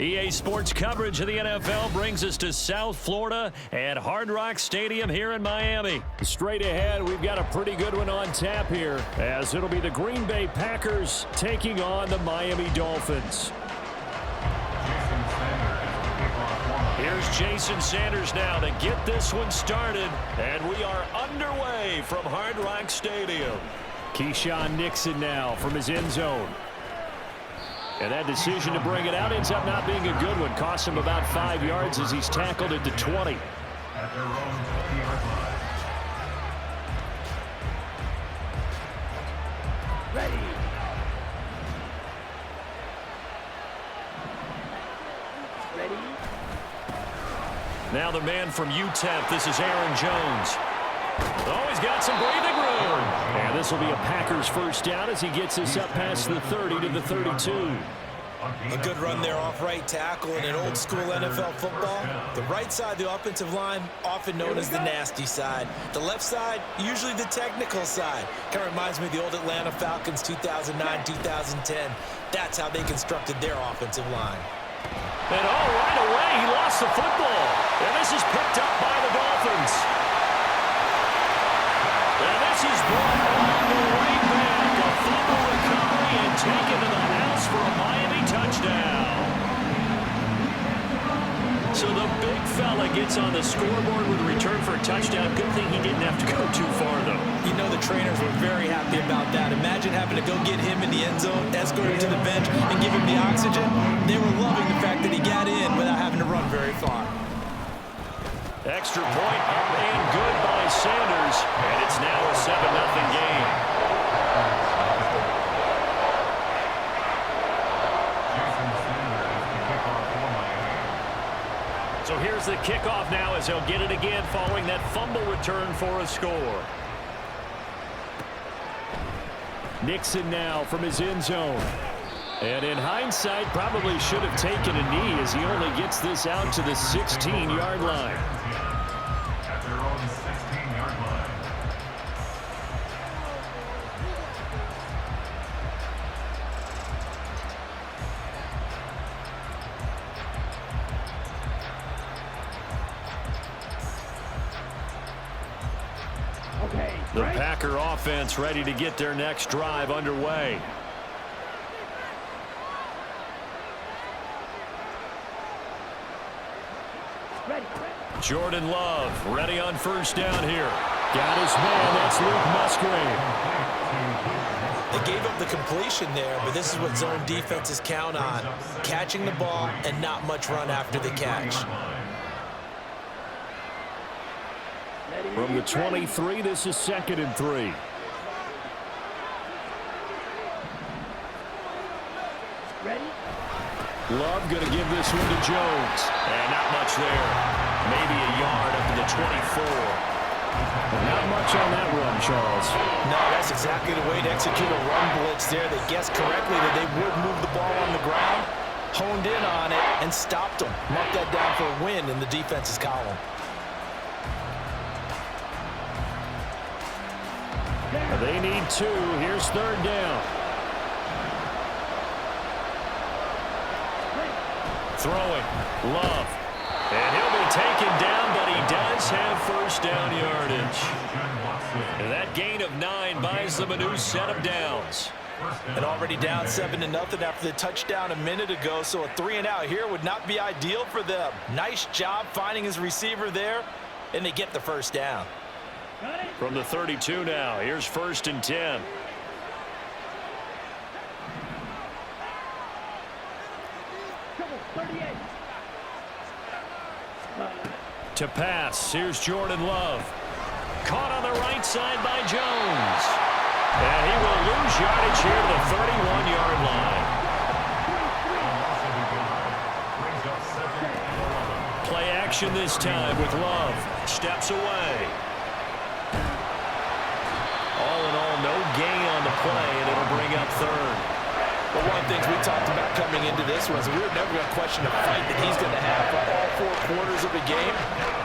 EA Sports coverage of the NFL brings us to South Florida at Hard Rock Stadium here in Miami. Straight ahead, we've got a pretty good one on tap here, as it'll be the Green Bay Packers taking on the Miami Dolphins. Here's Jason Sanders now to get this one started, and we are underway from Hard Rock Stadium. Keyshawn Nixon now from his end zone. And that decision to bring it out ends up not being a good one. Cost him about 5 yards as he's tackled at the 20. Ready. Now the man from UTEP, this is Aaron Jones. Oh, he's got some breathing room. And this will be a Packers first down as he gets us up past the 30 to the 32. A good run there off right tackle in an old school NFL football. The right side of the offensive line, often known as the nasty side. The left side, usually the technical side. Kind of reminds me of the old Atlanta Falcons 2009-2010. That's how they constructed their offensive line. And right away, he lost the football. And this is picked up by the Dolphins. And this is brought all the way back. A fumble recovery and taken to the house for a Miami touchdown. So the big fella gets on the scoreboard with a return for a touchdown. Good thing he didn't have to go too far, though. You know the trainers were very happy about that. Imagine having to go get him in the end zone, escort him to the bench, and give him the oxygen. They were loving the fact that he got in without having to run very far. Extra point up and good by Sanders, and it's now a 7-0 game. So here's the kickoff now as he'll get it again following that fumble return for a score. Nixon now from his end zone. And in hindsight, probably should have taken a knee as he only gets this out to the 16-yard line. At their own 16-yard line. The Packer offense ready to get their next drive underway. Jordan Love ready on first down here. Got his man. That's Luke Musgrave. They gave up the completion there, but this is what zone defenses count on. Catching the ball and not much run after the catch. From the 23, this is 2nd and 3. Love going to give this one to Jones. And not much there. Maybe a yard up to the 24. Not much on that run, Charles. No, that's exactly the way to execute a run blitz there. They guessed correctly that they would move the ball on the ground, honed in on it, and stopped them. Marked that down for a win in the defense's column. They need 2. Here's 3rd down. Throwing. Love. And he'll be taken down, but he does have first down yardage. And that gain of 9 buys them a new set of downs. And already down 7-0 after the touchdown a minute ago, so a 3-and-out here would not be ideal for them. Nice job finding his receiver there, and they get the first down. From the 32 now, here's 1st and 10. To pass, here's Jordan Love. Caught on the right side by Jones. And he will lose yardage here to the 31-yard line. Play action this time with Love. Steps away. All in all, no gain on the play, and it'll bring up 3rd. But one of the things we talked about coming into this was we were never going to question the fight that he's going to have for all 4 quarters of the game.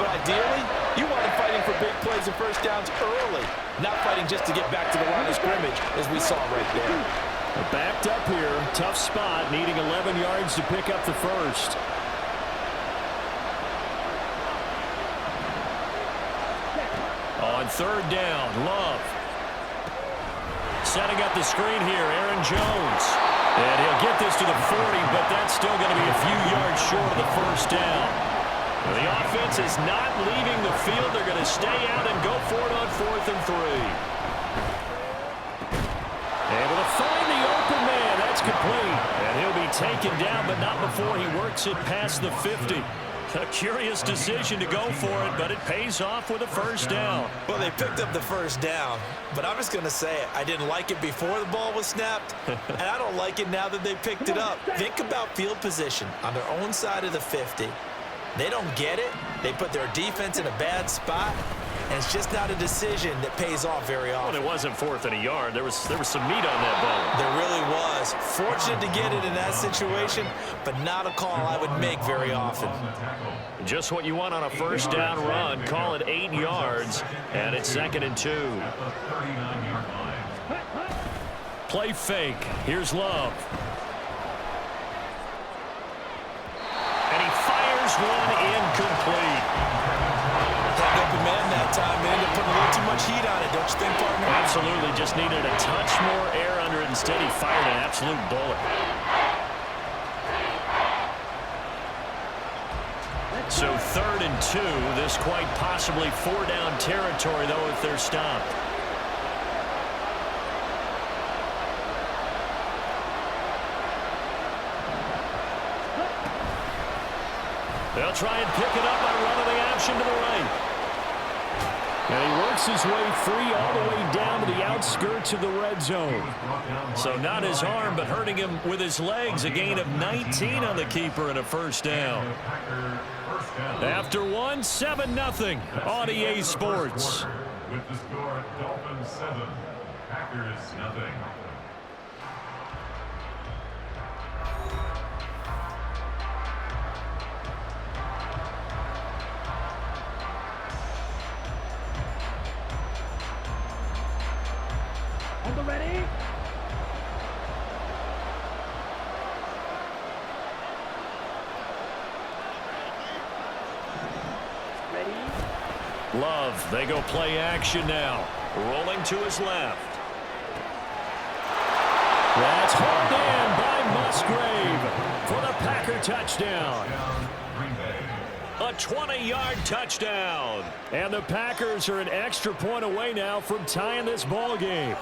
But ideally, you want him fighting for big plays and first downs early, not fighting just to get back to the line of scrimmage, as we saw right there. Backed up here. Tough spot. Needing 11 yards to pick up the first. On third down, Love. Setting up the screen here, Aaron Jones. And he'll get this to the 40, but that's still going to be a few yards short of the first down. The offense is not leaving the field. They're going to stay out and go for it on 4th and 3. Able to find the open man. That's complete. And he'll be taken down, but not before he works it past the 50. A curious decision to go for it, but it pays off with a first down. Well, they picked up the first down, but I'm just going to say it. I didn't like it before the ball was snapped, and I don't like it now that they picked it up. Think about field position on their own side of the 50. They don't get it. They put their defense in a bad spot, and it's just not a decision that pays off very often. Well, it wasn't 4th and a yard. There was some meat on that ball. There really was. Fortunate to get it in that situation, but not a call I would make very often. Just what you want on a first down run. Call it 8 yards, and it's 2nd and 2. Play fake. Here's Love. And he fires one incomplete. That open man that time, they ended up putting a little too much heat on it, don't you think, partner? Absolutely. Just needed a touch more air under it. Instead, he fired an absolute bullet. So 3rd and 2. This quite possibly 4-down territory, though, if they're stopped. They'll try and pick it up by running the option to the right. And he works his way free all the way down to the outskirts of the red zone. So not his arm, but hurting him with his legs. A gain of 19 on the keeper and a first down. After 1, 7-0 on EA Sports. With the score, Dolphins 7, Packers 0. Love, they go play action now. Rolling to his left. That's hauled in by Musgrave for the Packer touchdown. A 20-yard touchdown. And the Packers are an extra point away now from tying this ball game.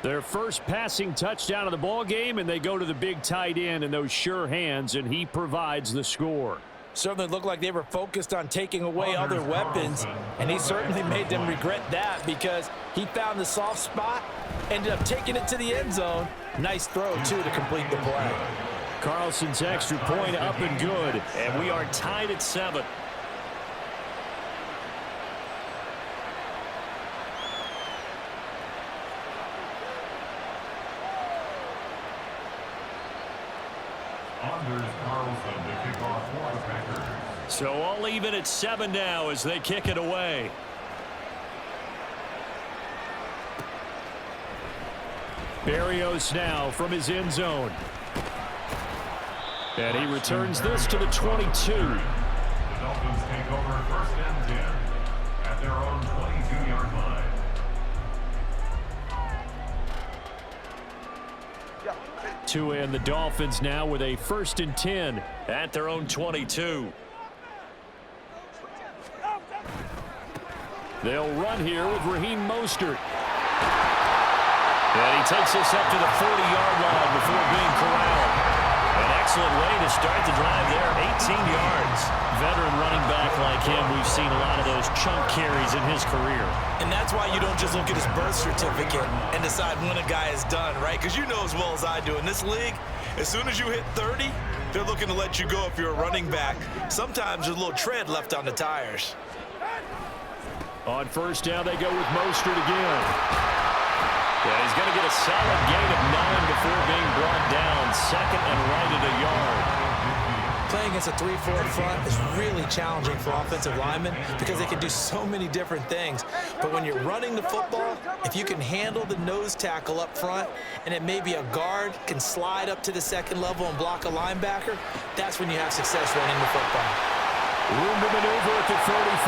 Their first passing touchdown of the ball game, and they go to the big tight end in those sure hands, and he provides the score. Certainly looked like they were focused on taking away other weapons, and he certainly made them regret that because he found the soft spot, ended up taking it to the end zone. Nice throw, too, to complete the play. Carlson's extra point up and good, and we are tied at 7. So all even at 7 now as they kick it away. Berrios now from his end zone. And he returns this to the 22. The Dolphins take over 1st and 10 at their own 22-yard line. Tua and the Dolphins now with a 1st and 10 at their own 22. They'll run here with Raheem Mostert. And he takes this up to the 40-yard line before being corralled. An excellent way to start the drive there, 18 yards. Veteran running back like him, we've seen a lot of those chunk carries in his career. And that's why you don't just look at his birth certificate and decide when a guy is done, right? Because you know as well as I do, in this league, as soon as you hit 30, they're looking to let you go if you're a running back. Sometimes there's a little tread left on the tires. On first down, they go with Mostert again. Yeah, he's going to get a solid gain of 9 before being brought down. 2nd and right at a yard. Playing against a 3-4 front is really challenging for offensive linemen because they can do so many different things. But when you're running the football, if you can handle the nose tackle up front, and it may be a guard can slide up to the second level and block a linebacker, that's when you have success running the football. Room to maneuver at the 35.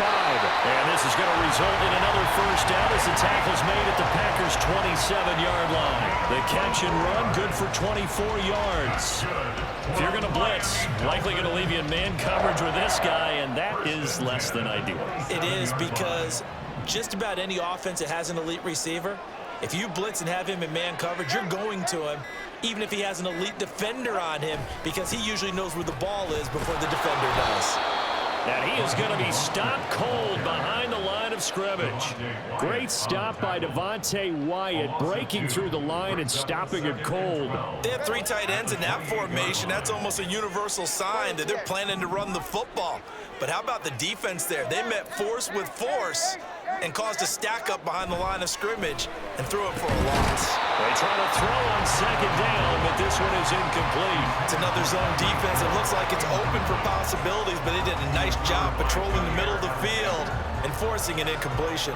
And this is going to result in another first down as the tackle's made at the Packers' 27-yard line. The catch and run, good for 24 yards. If you're going to blitz, likely going to leave you in man coverage with this guy, and that is less than ideal. It is, because just about any offense that has an elite receiver, if you blitz and have him in man coverage, you're going to him, even if he has an elite defender on him, because he usually knows where the ball is before the defender does. And he is going to be stopped cold behind the line of scrimmage. Great stop by Devontae Wyatt, breaking through the line and stopping it cold. They have 3 tight ends in that formation. That's almost a universal sign that they're planning to run the football. But how about the defense there? They met force with force and caused a stack up behind the line of scrimmage and threw it for a loss. They try to throw on second down, but this one is incomplete. It's another zone defense. It looks like it's open for possibilities, but they did a nice job patrolling the middle of the field and forcing an incompletion.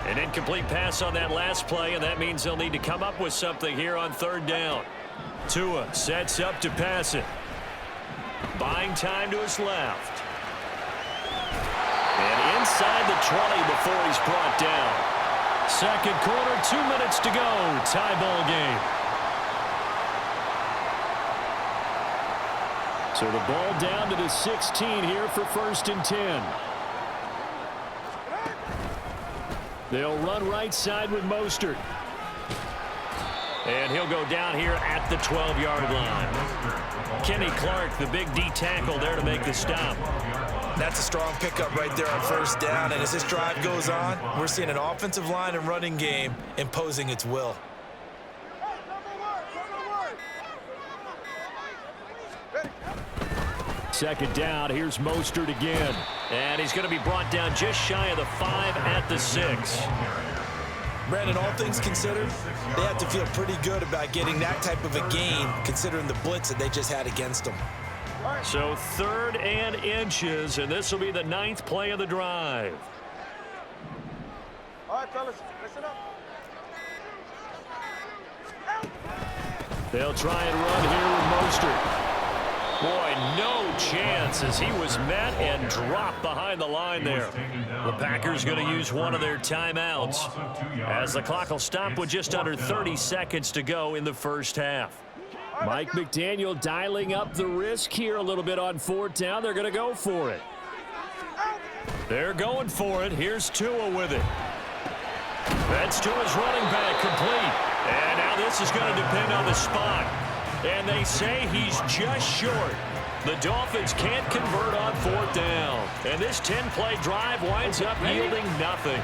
An incomplete pass on that last play, and that means they'll need to come up with something here on third down. Tua sets up to pass it. Buying time to his left. And inside the 20 before he's brought down. Second quarter, 2 minutes to go. Tie ball game. So the ball down to the 16 here for 1st and 10. They'll run right side with Mostert. And he'll go down here at the 12-yard line. Kenny Clark, the big D tackle there to make the stop. That's a strong pickup right there on first down. And as this drive goes on, we're seeing an offensive line and running game imposing its will. Second down, here's Mostert again. And he's going to be brought down just shy of the 5 at the 6. Brandon, all things considered, they have to feel pretty good about getting that type of a gain, considering the blitz that they just had against them. So 3rd and inches, and this will be the 9th play of the drive. All right, fellas, listen up. They'll try and run here with Mostert. Boy, no chance as he was met and dropped behind the line there. The Packers going to use one of their timeouts as the clock will stop with just under 30 seconds to go in the first half. Mike McDaniel dialing up the risk here a little bit on 4th down. They're going to go for it. They're going for it. Here's Tua with it. That's Tua's running back complete. And now this is going to depend on the spot. And they say he's just short. The Dolphins can't convert on 4th down. And this 10-play drive winds up yielding nothing.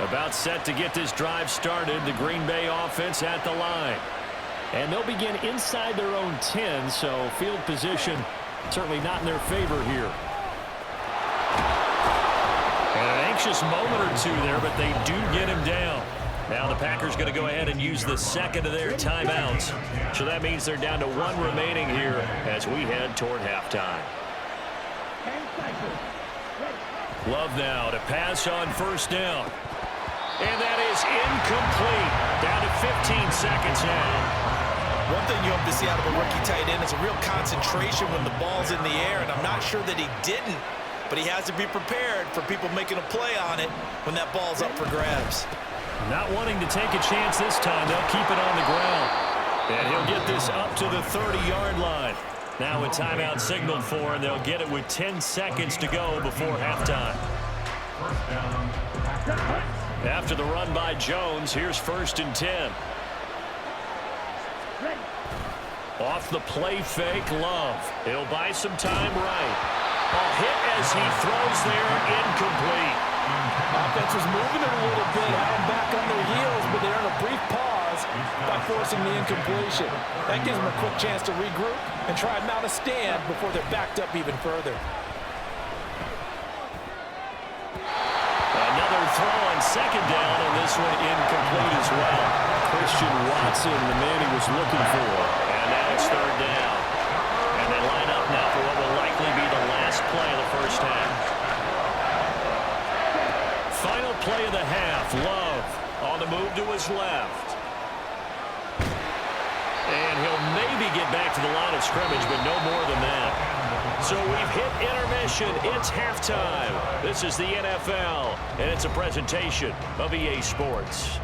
About set to get this drive started, the Green Bay offense at the line. And they'll begin inside their own 10, so field position certainly not in their favor here. And an anxious moment or two there, but they do get him down. Now the Packers going to go ahead and use the second of their timeouts. So that means they're down to 1 remaining here as we head toward halftime. Love now to pass on 1st down. And that is incomplete. Down to 15 seconds now. One thing you hope to see out of a rookie tight end is a real concentration when the ball's in the air, and I'm not sure that he didn't, but he has to be prepared for people making a play on it when that ball's up for grabs. Not wanting to take a chance this time, they'll keep it on the ground. And he'll get this up to the 30-yard line. Now a timeout signaled for, and they'll get it with 10 seconds to go before halftime. After the run by Jones, here's 1st and 10. Off the play fake, Love. He'll buy some time right. A hit as he throws there, incomplete. Offense was moving it a little bit, had them back on their heels, but they're in a brief pause by forcing the incompletion. That gives them a quick chance to regroup and try and mount a stand before they're backed up even further. Another throw on second down, and this one incomplete as well. Christian Watson, the man he was looking for. And now it's 3rd down. And they line up now for what will likely be the last play of the first half. play of the half. Love on the move to his left. And he'll maybe get back to the line of scrimmage, but no more than that. So we've hit intermission. It's halftime. This is the NFL, and it's a presentation of EA Sports.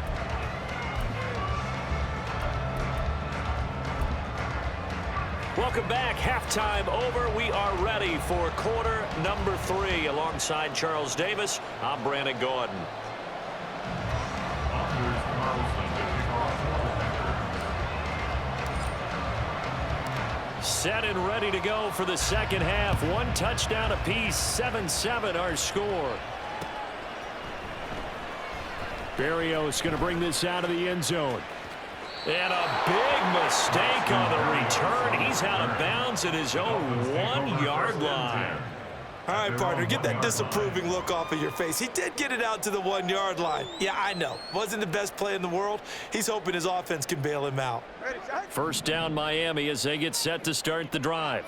Welcome back. Halftime over. We are ready for quarter number 3. Alongside Charles Davis, I'm Brandon Gordon. Set and ready to go for the second half. 1 touchdown apiece. 7-7 our score. Berrios going to bring this out of the end zone. And a big mistake on the return. He's out of bounds at his own 1-yard line. All right, partner, get that disapproving look off of your face. He did get it out to the 1-yard line. Yeah, I know. Wasn't the best play in the world. He's hoping his offense can bail him out. First down Miami as they get set to start the drive.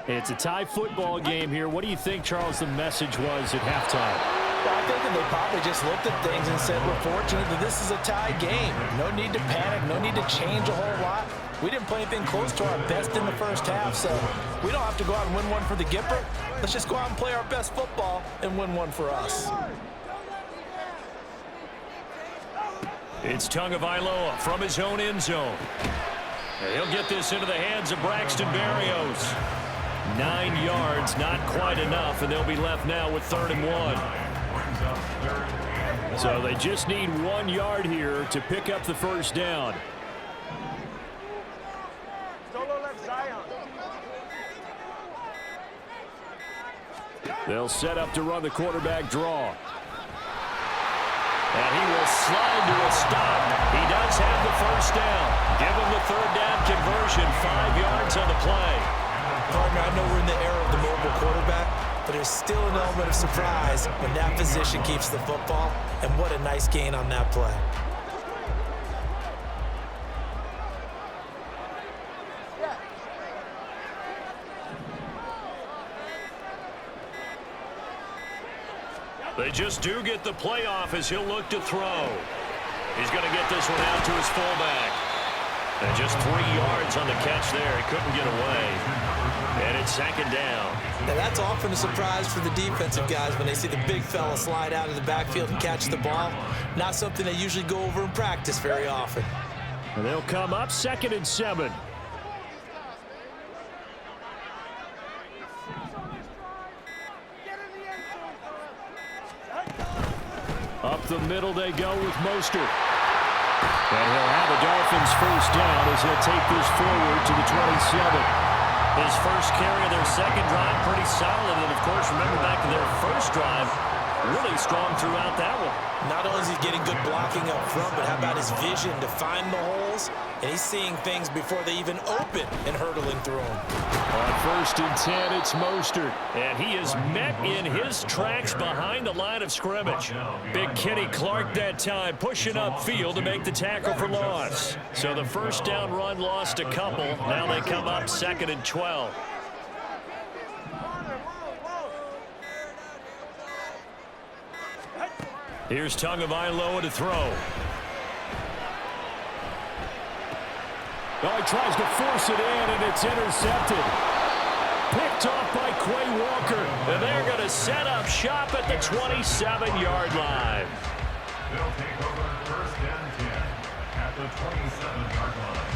It's a tie football game here. What do you think, Charles, the message was at halftime? I think that they probably just looked at things and said, we're fortunate that this is a tie game. No need to panic, no need to change a whole lot. We didn't play anything close to our best in the first half, so we don't have to go out and win one for the Gipper. Let's just go out and play our best football and win one for us. It's Tagovailoa from his own end zone. And he'll get this into the hands of Braxton Berrios. 9 yards, not quite enough, and they'll be left now with 3rd and 1. So they just need 1 yard here to pick up the first down. They'll set up to run the quarterback draw. And he will slide to a stop. He does have the first down. Give him the 3rd down conversion. 5 yards on the play. Partner, I know we're in the era of the mobile quarterback, but there's still an element of surprise when that position keeps the football, and what a nice gain on that play. They just do get the playoff as he'll look to throw. He's going to get this one out to his fullback. And just 3 yards on the catch there. He couldn't get away. And it's 2nd down. Now that's often a surprise for the defensive guys when they see the big fella slide out of the backfield and catch the ball. Not something they usually go over in practice very often. And they'll come up 2nd and 7. Up the middle they go with Mostert. And he'll have a Dolphins first down as he'll take this forward to the 27. His first carry of their second drive, pretty solid. And, of course, remember back to their first drive, really strong throughout that one. Not only is he getting good blocking up front, but how about his vision to find the holes? And he's seeing things before they even open and hurdling through them. On 1st and 10, it's Mostert. And he is met in his tracks behind the line of scrimmage. Big Kenny Clark that time pushing upfield to make the tackle for loss. So the first down run lost a couple. Now they come up 2nd and 12. Here's Tagovailoa to throw. Well, he tries to force it in, and it's intercepted. Picked off by Quay Walker. And they're going to set up shop at the 27-yard line. They'll take over 1st and 10 at the 27-yard line.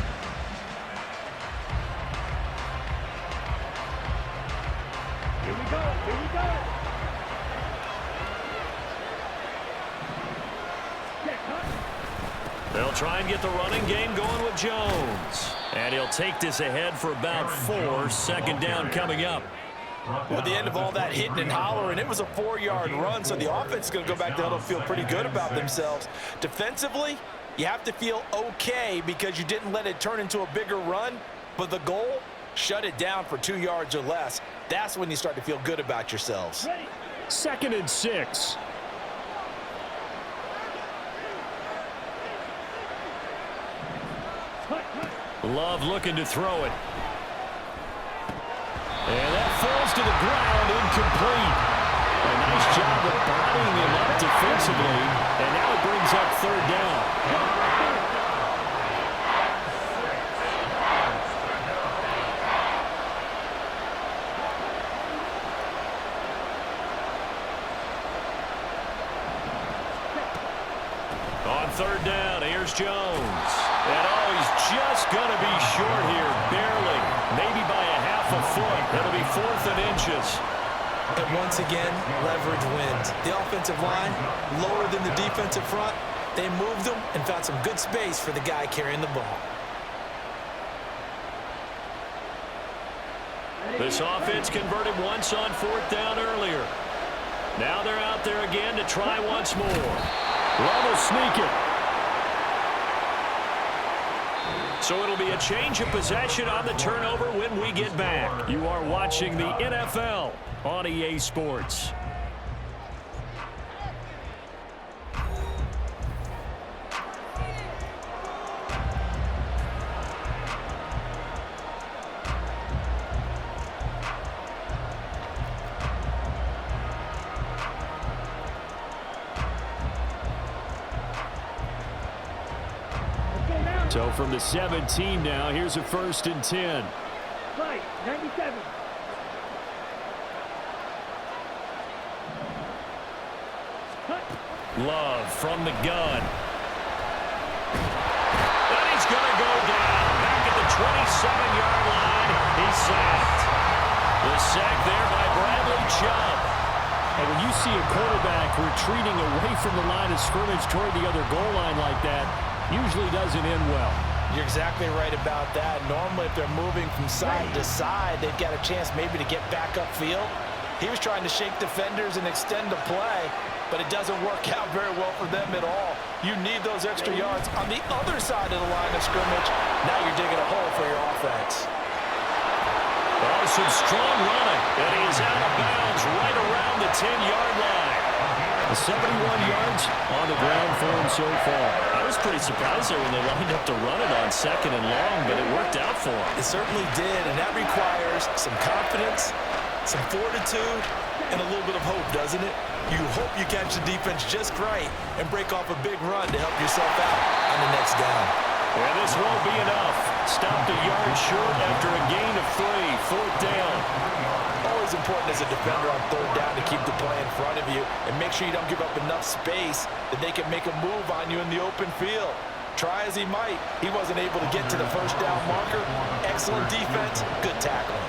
Here we go. Here we go. They'll try and get the running game going with Jones. And he'll take this ahead for about 4. 2nd down coming up. At the end of all that hitting and hollering, it was a 4-yard run, so the offense is going to go back down and feel pretty good about themselves. Defensively, you have to feel okay because you didn't let it turn into a bigger run, but the goal, shut it down for 2 yards or less. That's when you start to feel good about yourselves. 2nd and 6. Love looking to throw it. And that falls to the ground, incomplete. A nice job of bodying him up to defensively, and now it brings up third down. On third down, here's Jones. And he's just going to be short here, barely. Maybe by a half a foot. It'll be 4th and inches. And once again, leverage wins. The offensive line, lower than the defensive front. They moved them and found some good space for the guy carrying the ball. This offense converted once on 4th down earlier. Now they're out there again to try once more. Well, they'll sneak it. So it'll be a change of possession on the turnover when we get back. You are watching the NFL on EA Sports. So from the 17 now, here's a 1st and 10. Right, 97. Love from the gun. And he's going to go down. Back at the 27-yard line. He's sacked. The sack there by Bradley Chubb. And when you see a quarterback retreating away from the line of scrimmage toward the other goal line like that, usually doesn't end well. You're exactly right about that. Normally, if they're moving from side to side, they've got a chance maybe to get back upfield. He was trying to shake defenders and extend the play, but it doesn't work out very well for them at all. You need those extra yards on the other side of the line of scrimmage. Now you're digging a hole for your offense. Oh, some strong running, and he is out of bounds right around the 10-yard line. 71 yards on the ground for him so far. I was pretty surprised there when they lined up to run it on 2nd and long, but it worked out for him. It certainly did, and that requires some confidence, some fortitude, and a little bit of hope, doesn't it? You hope you catch the defense just right and break off a big run to help yourself out on the next down. And this won't be enough. Stopped a yard short after a gain of 3. 4th down. Always important as a defender on 3rd down to keep the play in front of you and make sure you don't give up enough space that they can make a move on you in the open field. Try as he might, he wasn't able to get to the 1st down marker. Excellent defense, good tackling.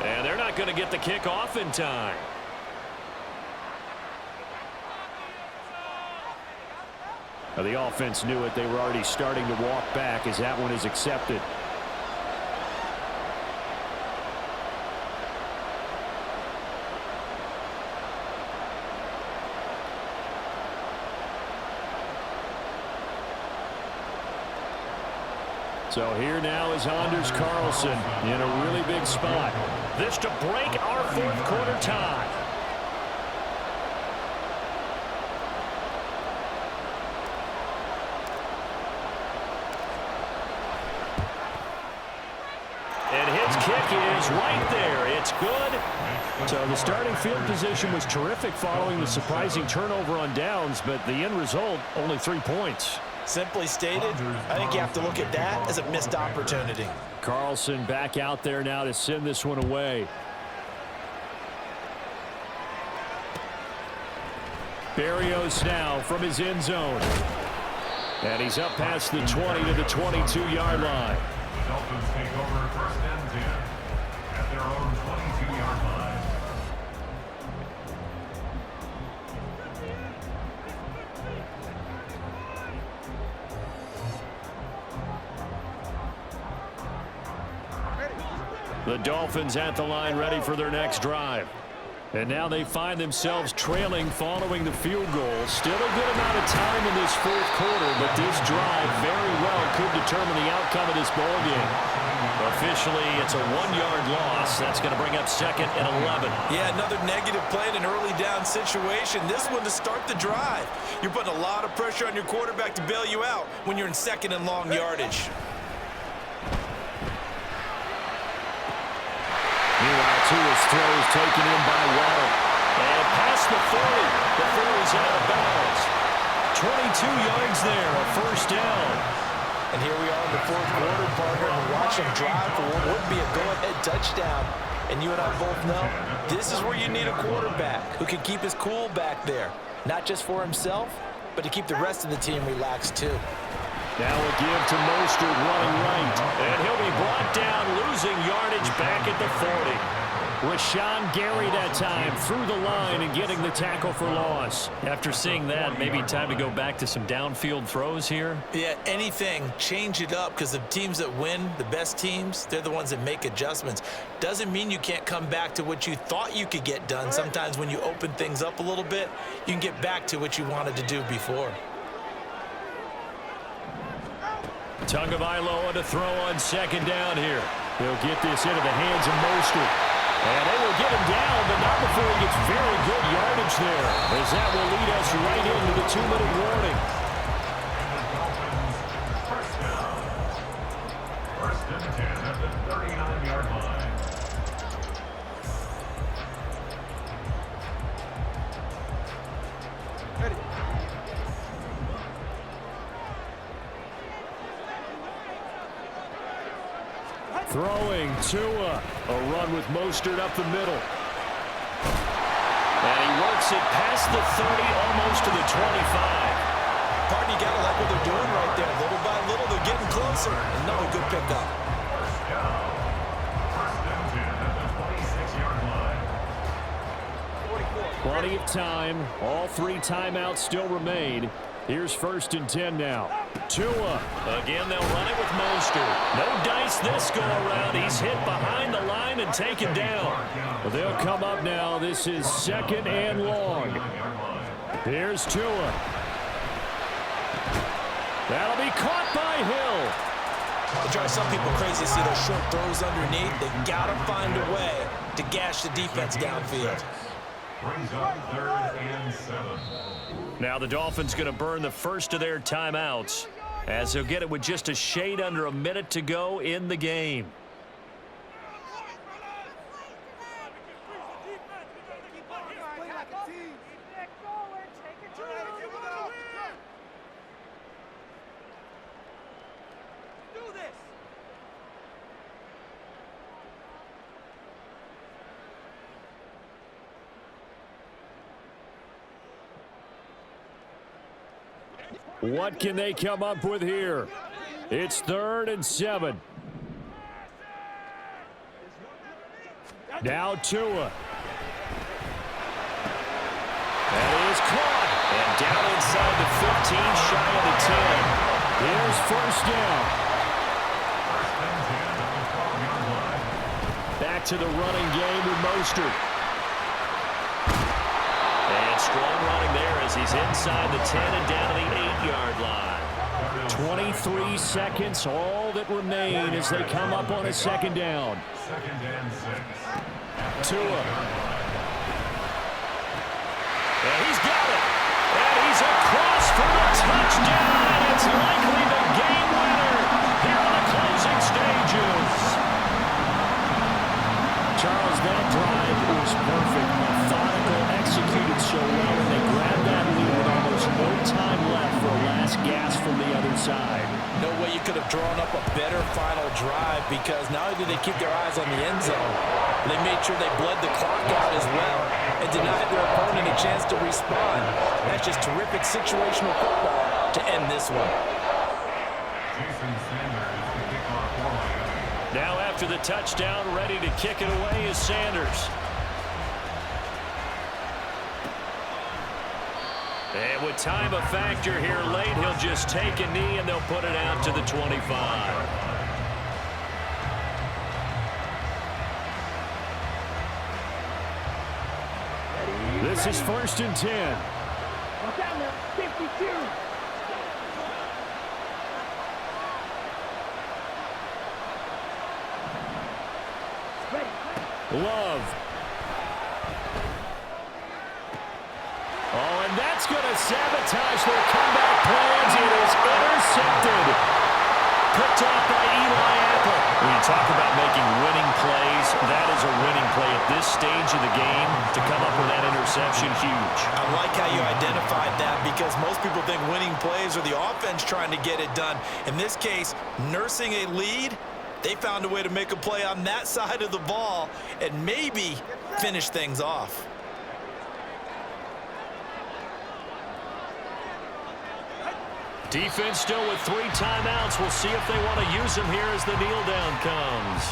And they're not going to get the kick off in time. Now, the offense knew it. They were already starting to walk back as that one is accepted. So here now is Anders Carlson in a really big spot. This to break our 4th quarter tie. And his kick is right there. It's good. So the starting field position was terrific following the surprising turnover on downs, but the end result, only 3 points. Simply stated, I think you have to look at that as a missed opportunity. Carlson back out there now to send this one away. Berrios now from his end zone. And he's up past the 20 to the 22-yard line. The Dolphins take over 1st and 10 at their own 22-yard line. The Dolphins at the line ready for their next drive. And now they find themselves trailing following the field goal. Still a good amount of time in this 4th quarter, but this drive very well could determine the outcome of this ball game. Officially, it's a 1-yard loss. That's going to bring up 2nd and 11. Yeah, another negative play in an early down situation. This one to start the drive. You're putting a lot of pressure on your quarterback to bail you out when you're in 2nd and long yardage. Meanwhile, Tua's throw is taken in by Waddle. And past the 40. The 40's out of bounds. 22 yards there, a first down. And here we are in the 4th quarter, partner, and watch them drive for what would be a go-ahead touchdown. And you and I both know this is where you need a quarterback who can keep his cool back there, not just for himself, but to keep the rest of the team relaxed too. Now a give to Mostert running right. And he'll be brought down, losing yardage back at the 40. Rashawn Gary that time through the line and getting the tackle for loss. After seeing that, maybe time to go back to some downfield throws here. Yeah, anything, change it up, because the teams that win, the best teams, they're the ones that make adjustments. Doesn't mean you can't come back to what you thought you could get done. Sometimes when you open things up a little bit, you can get back to what you wanted to do before. Tagovailoa to throw on 2nd down here. They'll get this into the hands of Mostert. And they will get him down, but not before he gets very good yardage there, as that will lead us right into the 2-minute warning. First down. 1st and 10 at the 39-yard line. Throwing Tua. A run with Mostert up the middle. And he works it past the 30, almost to the 25. Partner, you got to like what they're doing right there. Little by little, they're getting closer. Another good pickup. First and 10 at the 26-yard line. Plenty of time. All 3 timeouts still remain. Here's 1st and 10 now. Tua. Again, they'll run it with Mostert. No dice this go-around. He's hit behind the line and taken down. Well, they'll come up now. This is 2nd and long. Here's Tua. That'll be caught by Hill. It drives some people crazy to see those short throws underneath. They got to find a way to gash the defense downfield. Brings up 3rd and 7. Now the Dolphins going to burn the first of their timeouts, as they'll get it with just a shade under a minute to go in the game. What can they come up with here? It's 3rd and 7. Now Tua. That is caught. And down inside the 15, shy of the 10. Here's 1st down. Back to the running game with Mostert. And strong running there as he's inside the 10 and down to the 8-yard line. 23 seconds, all that remain as they come up on a 2nd down. 2nd and 6. Tua. And he's got it. And he's across for the touchdown. And it's likely the game winner here in the closing stages. Charles, that drive was perfect. Methodical, executed so well, and they grabbed that lead with almost no time left for a last gasp from the other side. No way you could have drawn up a better final drive, because not only did they keep their eyes on the end zone, they made sure they bled the clock out as well and denied their opponent a chance to respond. That's just terrific situational football to end this one. Now after the touchdown, ready to kick it away is Sanders. And with time a factor here late, he'll just take a knee and they'll put it out to the 25. This is 1st and 10. Down there, 52. Love. Oh, and that's going to sabotage their comeback plans. It is intercepted. Picked off by Eli Apple. When you talk about making winning plays, that is a winning play at this stage of the game. To come up with that interception, huge. I like how you identified that, because most people think winning plays are the offense trying to get it done. In this case, nursing a lead, they found a way to make a play on that side of the ball and maybe finish things off. Defense still with 3 timeouts. We'll see if they want to use them here as the kneel down comes.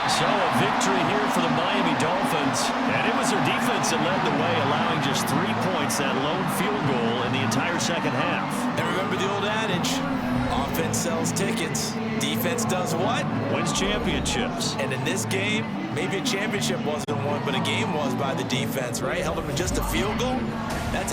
So a victory here for the Miami Dolphins. And it was their defense that led the way, allowing just 3 points, that lone field goal in the entire second half. And remember the old adage, offense sells tickets. Defense does what? Wins championships. And in this game, maybe a championship wasn't won, but a game was by the defense, right? Held them to just a field goal. That's